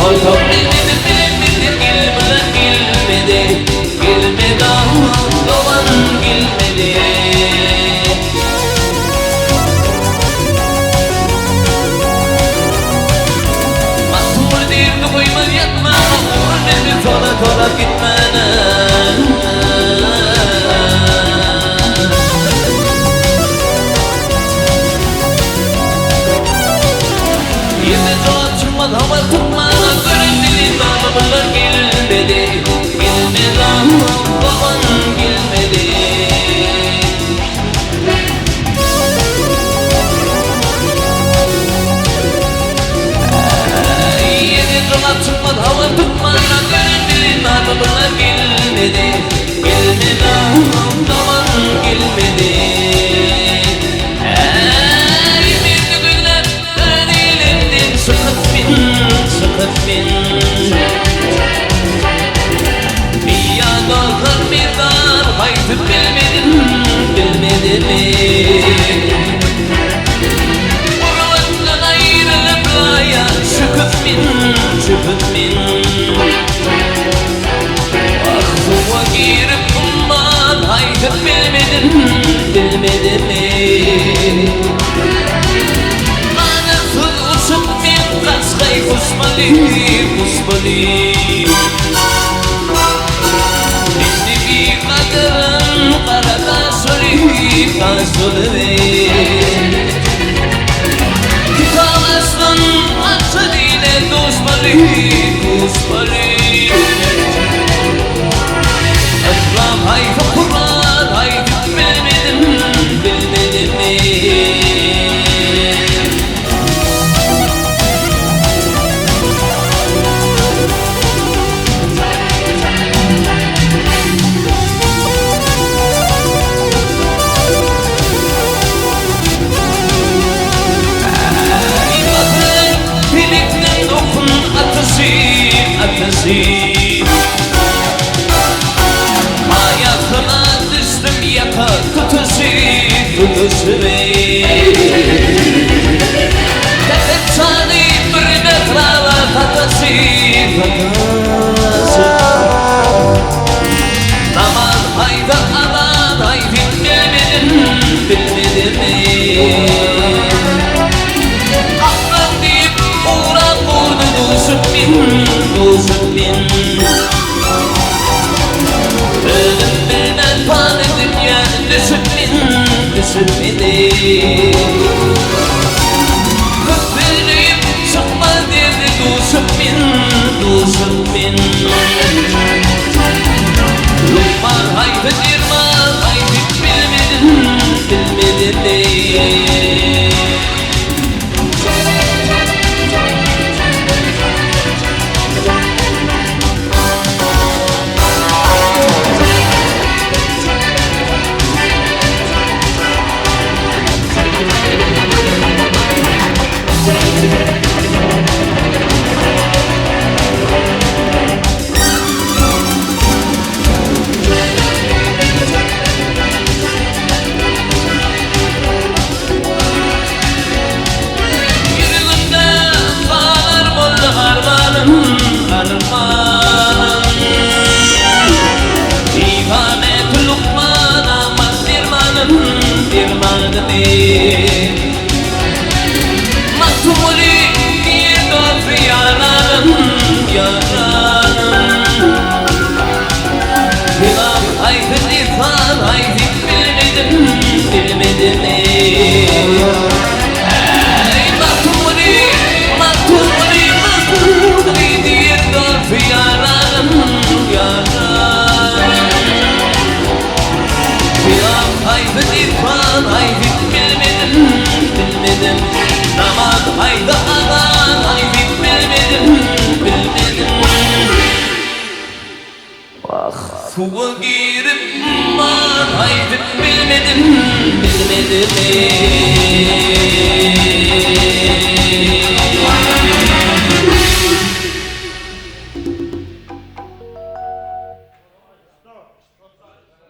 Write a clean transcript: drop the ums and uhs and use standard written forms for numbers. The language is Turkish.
Ortam bilmedi Gilmedi Doğan gilmedi. Mahmur derdi koyma yatma Mahmur derdi tola gitmene. Yine cevap çıkmaz hava tutmaz Göründüğü damlalar gilmedi. Gilmedi Doğan gilmedi. Yine cevap çıkmaz hava tutmaz Göründüğü damlalar gilmedi. Gilmedi Doğan gilmedi. Sıkıt bin Diyadorlar mezar Haydi bilmedin mi? Urvattan ayrılıp laya Çıkıt bin Aklıma girip kumman Haydi bilmedin mi? Anasız uçup min kaçkay kusmali Bindi bir kaderin karada soli Kitalasın açı dine kusmali Etraf haydi Kur'an haydi bilmedin mi? Hayatına düştüm yaka tutusu Tepet çani bir metrala tatası Namaz hayda alan haydi bilmedin mi? Aklan deyip uğran vurdu duşun bin Ölüm birden fani dünya düşünmedi Kıpırlayıp çıkma derdi duşun bin Lokman haydi dirman haydi bilmedin mi? Maktuli diye dofi yaranım Bilal haydi irfan haydi bilmedin mi? Maktuli diye dofi yaranım Bilal haydi irfan haydi bilmedin Namaz haydi adan haydi bilmedin Ah suya girip man haydi bilmedin mi?